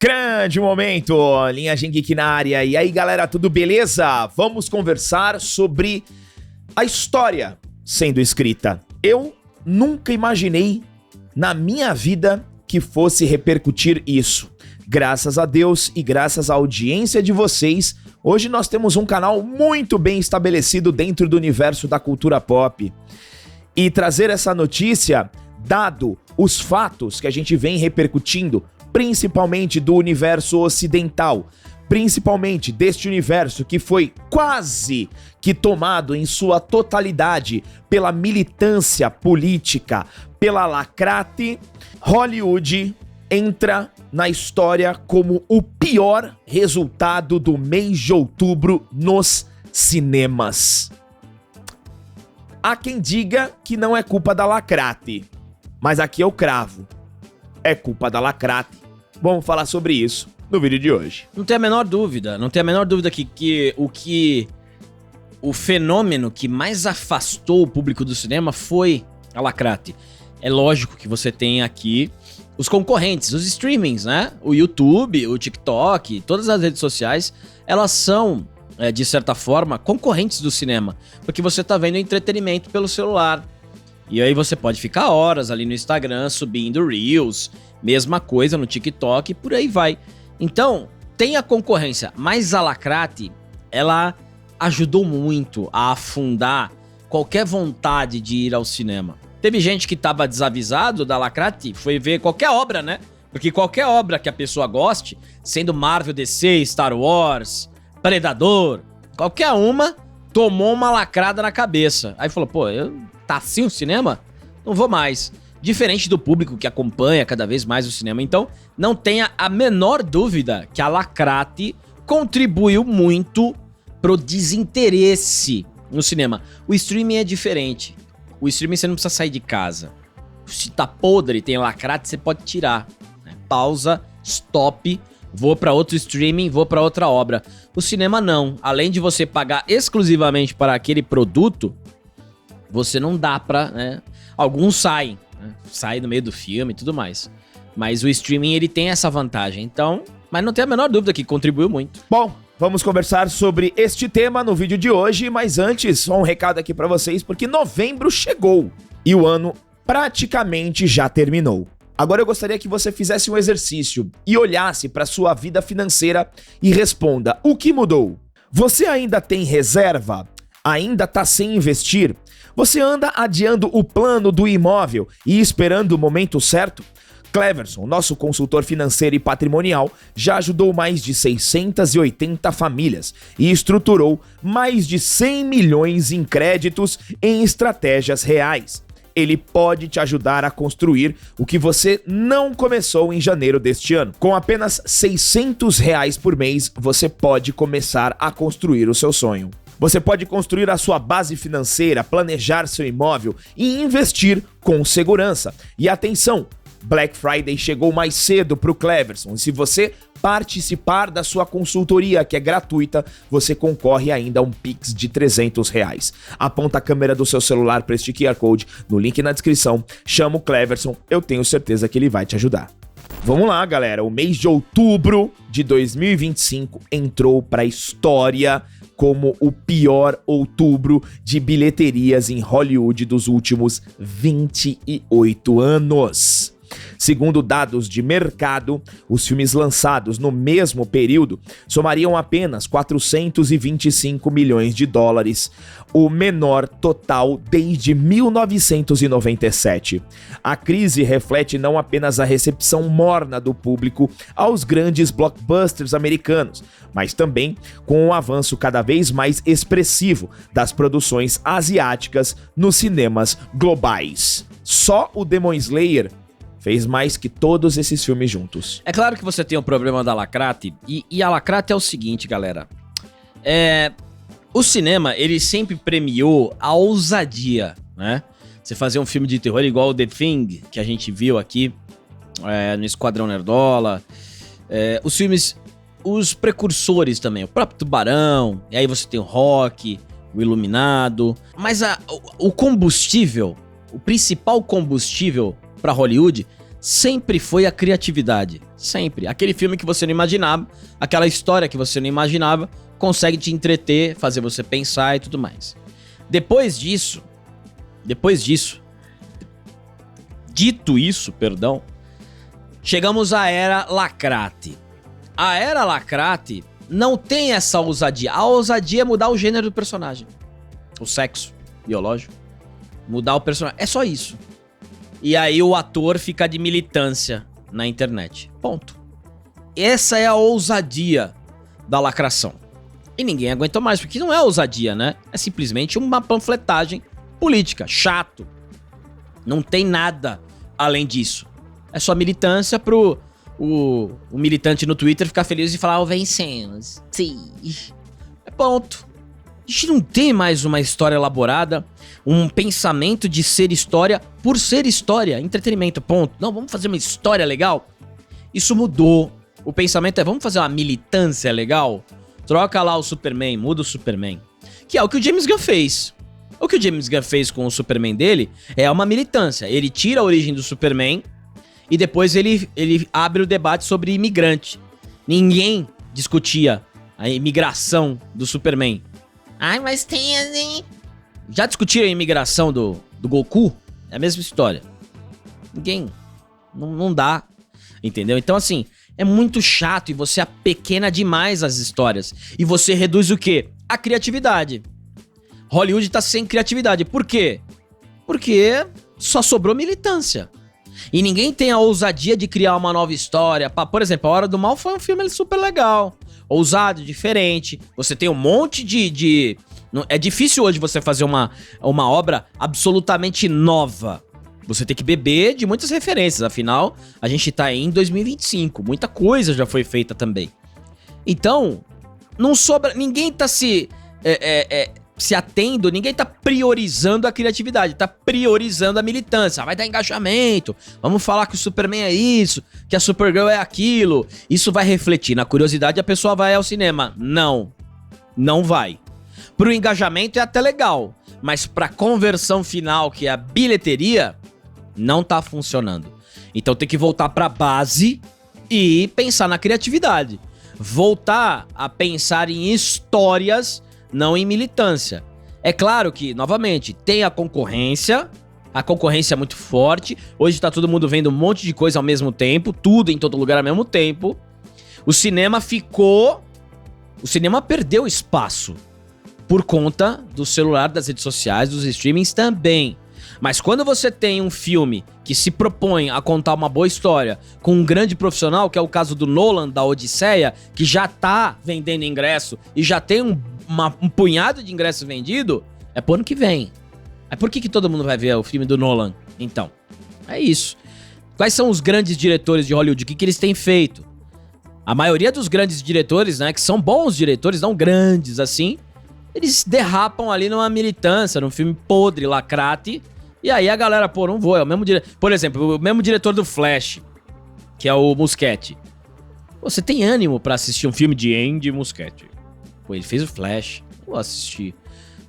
Grande momento, Linhagem Geek na área. E aí, galera, tudo beleza? Vamos conversar sobre a história sendo escrita. Eu nunca imaginei na minha vida que fosse repercutir isso. Graças a Deus e graças à audiência de vocês, hoje nós temos um canal muito bem estabelecido dentro do universo da cultura pop. E trazer essa notícia, dado os fatos que a gente vem repercutindo, principalmente do universo ocidental, principalmente deste universo que foi quase que tomado em sua totalidade pela militância política, pela lacrate, Hollywood entra na história como o pior resultado do mês de outubro nos cinemas. Há quem diga que não é culpa da lacrate, mas aqui eu cravo. É culpa da lacrate. Vamos falar sobre isso no vídeo de hoje. Não tem a menor dúvida que o fenômeno que mais afastou o público do cinema foi a lacrate. É lógico que você tem aqui os concorrentes, os streamings, né? O YouTube, o TikTok, todas as redes sociais, elas são, de certa forma, concorrentes do cinema. Porque você tá vendo entretenimento pelo celular. E aí você pode ficar horas ali no Instagram subindo Reels, mesma coisa no TikTok, por aí vai. Então, tem a concorrência, mas a lacrate, ela ajudou muito a afundar qualquer vontade de ir ao cinema. Teve gente que tava desavisado da lacrate, foi ver qualquer obra, né? Porque qualquer obra que a pessoa goste, sendo Marvel, DC, Star Wars, Predador, qualquer uma, tomou uma lacrada na cabeça. Aí falou, pô, tá assim o cinema? Não vou mais. Diferente do público que acompanha cada vez mais o cinema. Então, não tenha a menor dúvida que a lacrate contribuiu muito pro desinteresse no cinema. O streaming é diferente. O streaming você não precisa sair de casa. Se tá podre e tem lacrate, você pode tirar, né? Pausa, stop, vou pra outro streaming, vou pra outra obra. O cinema não. Além de você pagar exclusivamente para aquele produto, você não dá pra, né? Alguns saem, né? Saem no meio do filme e tudo mais. Mas o streaming, ele tem essa vantagem. Então, mas não tem a menor dúvida que contribuiu muito. Bom, vamos conversar sobre este tema no vídeo de hoje, mas antes, só um recado aqui pra vocês, porque novembro chegou e o ano praticamente já terminou. Agora eu gostaria que você fizesse um exercício e olhasse pra sua vida financeira e responda: o que mudou? Você ainda tem reserva? Ainda tá sem investir? Você anda adiando o plano do imóvel e esperando o momento certo? Cleverson, nosso consultor financeiro e patrimonial, já ajudou mais de 680 famílias e estruturou mais de 100 milhões em créditos em estratégias reais. Ele pode te ajudar a construir o que você não começou em janeiro deste ano. Com apenas R$600 por mês, você pode começar a construir o seu sonho. Você pode construir a sua base financeira, planejar seu imóvel e investir com segurança. E atenção! Black Friday chegou mais cedo para o Cleverson e se você participar da sua consultoria, que é gratuita, você concorre ainda a um Pix de R$300. Aponta a câmera do seu celular para este QR Code no link na descrição, chama o Cleverson, eu tenho certeza que ele vai te ajudar. Vamos lá, galera, o mês de outubro de 2025 entrou para a história como o pior outubro de bilheterias em Hollywood dos últimos 28 anos. Segundo dados de mercado, os filmes lançados no mesmo período somariam apenas $425 milhões, o menor total desde 1997. A crise reflete não apenas a recepção morna do público aos grandes blockbusters americanos, mas também com o avanço cada vez mais expressivo das produções asiáticas nos cinemas globais. Só o Demon Slayer fez mais que todos esses filmes juntos. É claro que você tem o problema da lacrate, e a lacrate é o seguinte, galera. O cinema, ele sempre premiou a ousadia, né? Você fazer um filme de terror igual o The Thing, que a gente viu aqui no Esquadrão Nerdola. Os filmes, os precursores também, o próprio Tubarão, e aí você tem o Rock, o Iluminado. Mas o combustível, o principal combustível para Hollywood sempre foi a criatividade. Sempre. Aquele filme que você não imaginava, aquela história que você não imaginava, consegue te entreter, fazer você pensar e tudo mais. Depois disso, dito isso, perdão, chegamos à era Lacrate. A era Lacrate não tem essa ousadia. A ousadia é mudar o gênero do personagem. O sexo biológico. Mudar o personagem. É só isso. E aí o ator fica de militância na internet. Ponto. Essa é a ousadia da lacração. E ninguém aguentou mais, porque não é ousadia, né? É simplesmente uma panfletagem política. Chato. Não tem nada além disso. É só militância pro o militante no Twitter ficar feliz e falar, vencemos. Sim. É ponto. A gente não tem mais uma história elaborada, um pensamento de ser história por ser história, entretenimento, ponto. Não, vamos fazer uma história legal. Isso mudou. O pensamento é, vamos fazer uma militância legal? Troca lá o Superman, muda o Superman. Que é o que o James Gunn fez. O que o James Gunn fez com o Superman dele é uma militância. Ele tira a origem do Superman e depois ele abre o debate sobre imigrante. Ninguém discutia a imigração do Superman. Ai, mas tem assim... Já discutiram a imigração do Goku? É a mesma história. Ninguém. Não dá. Entendeu? Então, assim, é muito chato e você apequena demais as histórias. E você reduz o quê? A criatividade. Hollywood tá sem criatividade. Por quê? Porque só sobrou militância. E ninguém tem a ousadia de criar uma nova história. Por exemplo, A Hora do Mal foi um filme super legal. Ousado, diferente. Você tem um monte de... É difícil hoje você fazer uma obra absolutamente nova. Você tem que beber de muitas referências. Afinal, a gente tá em 2025. Muita coisa já foi feita também. Então, não sobra... Ninguém tá se atendo, ninguém tá priorizando a criatividade, tá priorizando a militância. Vai dar engajamento, vamos falar que o Superman é isso, que a Supergirl é aquilo. Isso vai refletir na curiosidade, a pessoa vai ao cinema. Não vai. Pro engajamento é até legal, mas pra conversão final, que é a bilheteria, não tá funcionando. Então tem que voltar pra base e pensar na criatividade. Voltar a pensar em histórias, não em militância. É claro que, novamente, tem a concorrência é muito forte, hoje tá todo mundo vendo um monte de coisa ao mesmo tempo, tudo em todo lugar ao mesmo tempo. O cinema perdeu espaço por conta do celular, das redes sociais, dos streamings também. Mas quando você tem um filme que se propõe a contar uma boa história com um grande profissional, que é o caso do Nolan, da Odisseia, que já tá vendendo ingresso e já tem um punhado de ingressos vendido, é pro ano que vem. Aí por que todo mundo vai ver o filme do Nolan? Então, é isso. Quais são os grandes diretores de Hollywood? O que eles têm feito? A maioria dos grandes diretores, né, que são bons diretores, não grandes assim, eles derrapam ali numa militância, num filme podre, lacrate, e aí a galera, não vou, é o mesmo diretor. Por exemplo, o mesmo diretor do Flash, que é o Muschietti. Você tem ânimo pra assistir um filme de Andy Muschietti? Pô, ele fez o Flash, vou assistir.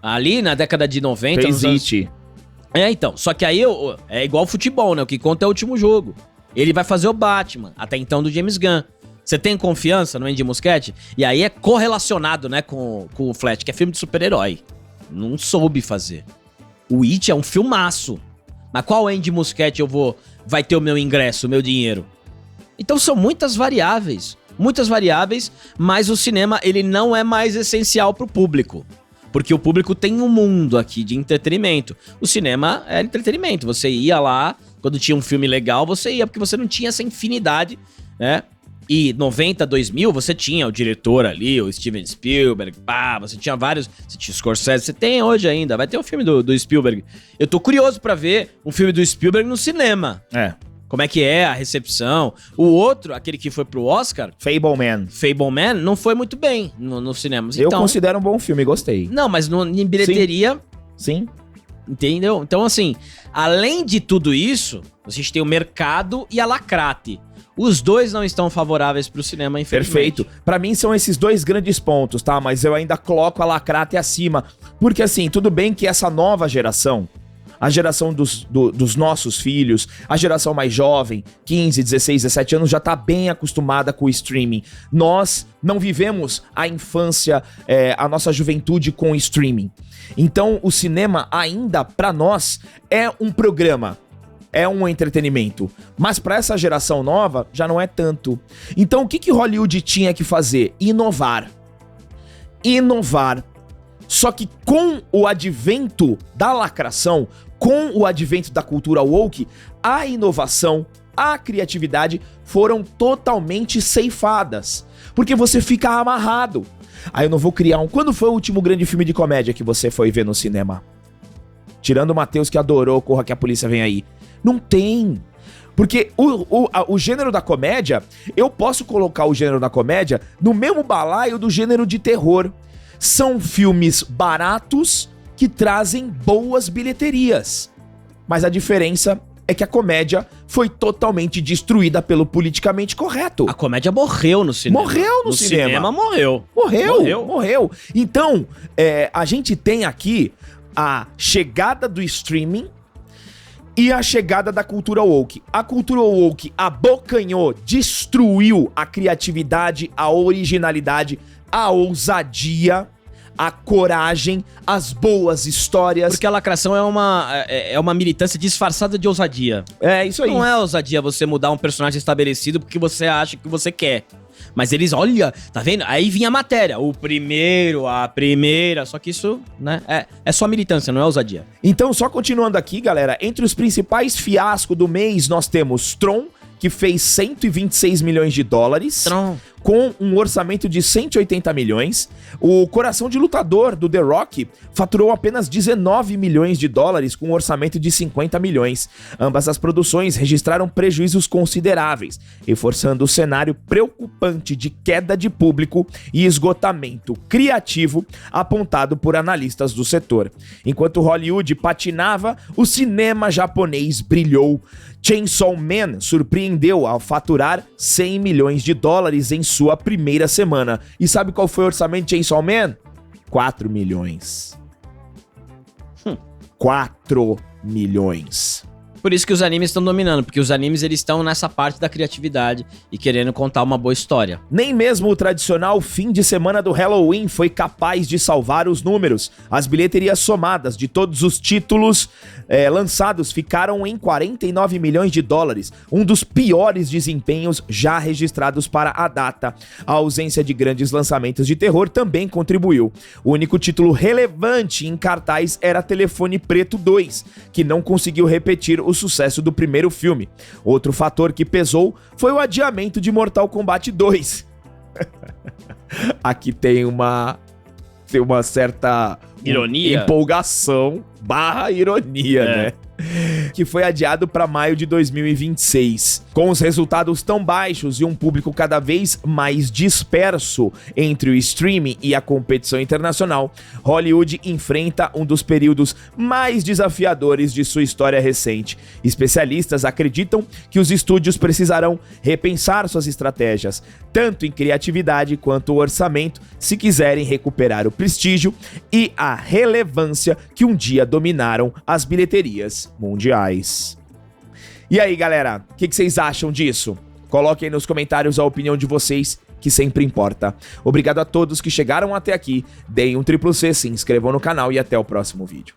Ali na década de 90... Fez It. Então, só que aí é igual futebol, né? O que conta é o último jogo. Ele vai fazer o Batman, até então do James Gunn. Você tem confiança no Andy Muschietti? E aí é correlacionado, né, com o Flash, que é filme de super-herói. Não soube fazer. O It é um filmaço. Mas qual Andy Muschietti vai ter o meu ingresso, o meu dinheiro? Então são muitas variáveis, mas o cinema, ele não é mais essencial pro público. Porque o público tem um mundo aqui de entretenimento. O cinema é entretenimento. Você ia lá, quando tinha um filme legal, você ia, porque você não tinha essa infinidade, né? E 90, 2000, você tinha o diretor ali, o Steven Spielberg, você tinha vários, você tinha o Scorsese, você tem hoje ainda, vai ter o filme do Spielberg. Eu tô curioso pra ver um filme do Spielberg no cinema. Como é que é a recepção. O outro, aquele que foi pro Oscar... Fableman não foi muito bem nos cinemas. Eu considero um bom filme, gostei. Não, mas em bilheteria... Sim. Entendeu? Então, assim, além de tudo isso, a gente tem o mercado e a lacrate. Os dois não estão favoráveis pro cinema, infelizmente. Perfeito. Pra mim são esses dois grandes pontos, tá? Mas eu ainda coloco a lacrate acima. Porque, assim, tudo bem que essa nova geração a geração dos nossos filhos, a geração mais jovem, 15, 16, 17 anos, já tá bem acostumada com o streaming. Nós não vivemos a infância, a nossa juventude com o streaming. Então, o cinema ainda, pra nós, é um programa. É um entretenimento. Mas pra essa geração nova, já não é tanto. Então, o que Hollywood tinha que fazer? Inovar. Só que com o advento da lacração, com o advento da cultura woke, a inovação, a criatividade foram totalmente ceifadas. Porque você fica amarrado. Aí eu não vou criar um... Quando foi o último grande filme de comédia que você foi ver no cinema? Tirando o Matheus, que adorou Corra que a Polícia Vem Aí. Não tem. Porque o gênero da comédia, eu posso colocar o gênero da comédia no mesmo balaio do gênero de terror. São filmes baratos que trazem boas bilheterias. Mas a diferença é que a comédia foi totalmente destruída pelo politicamente correto. A comédia morreu no cinema. Morreu no cinema. Morreu. Então, a gente tem aqui a chegada do streaming e a chegada da cultura woke. A cultura woke abocanhou, destruiu a criatividade, a originalidade, a ousadia, a coragem, as boas histórias. Porque a lacração é uma militância disfarçada de ousadia. É isso aí. Não é ousadia você mudar um personagem estabelecido porque você acha que você quer. Mas eles, olha, tá vendo? Aí vinha a matéria, o primeiro, a primeira, só que isso, né, é só militância, não é ousadia. Então, só continuando aqui, galera, entre os principais fiascos do mês, nós temos Tron, que fez 126 milhões de dólares, com um orçamento de 180 milhões. O Coração de Lutador, do The Rock, faturou apenas 19 milhões de dólares, com um orçamento de 50 milhões. Ambas as produções registraram prejuízos consideráveis, reforçando o cenário preocupante de queda de público e esgotamento criativo apontado por analistas do setor. Enquanto Hollywood patinava, o cinema japonês brilhou. Chainsaw Man surpreendeu ao faturar 100 milhões de dólares em sua primeira semana. E sabe qual foi o orçamento de Chainsaw Man? 4 milhões. 4 milhões. Por isso que os animes estão dominando, porque os animes eles estão nessa parte da criatividade e querendo contar uma boa história. Nem mesmo o tradicional fim de semana do Halloween foi capaz de salvar os números. As bilheterias somadas de todos os títulos lançados ficaram em 49 milhões de dólares, um dos piores desempenhos já registrados para a data. A ausência de grandes lançamentos de terror também contribuiu. O único título relevante em cartaz era Telefone Preto 2, que não conseguiu repetir o sucesso do primeiro filme. Outro fator que pesou foi o adiamento de Mortal Kombat 2. Aqui tem uma certa ironia, empolgação / ironia, né? Que foi adiado para maio de 2026. Com os resultados tão baixos e um público cada vez mais disperso entre o streaming e a competição internacional, Hollywood enfrenta um dos períodos mais desafiadores de sua história recente. Especialistas acreditam que os estúdios precisarão repensar suas estratégias, tanto em criatividade quanto orçamento, se quiserem recuperar o prestígio e a relevância que um dia dominaram as bilheterias mundiais. E aí, galera, o que vocês acham disso? Coloquem nos comentários a opinião de vocês, que sempre importa. Obrigado a todos que chegaram até aqui, deem um triplo C, se inscrevam no canal e até o próximo vídeo.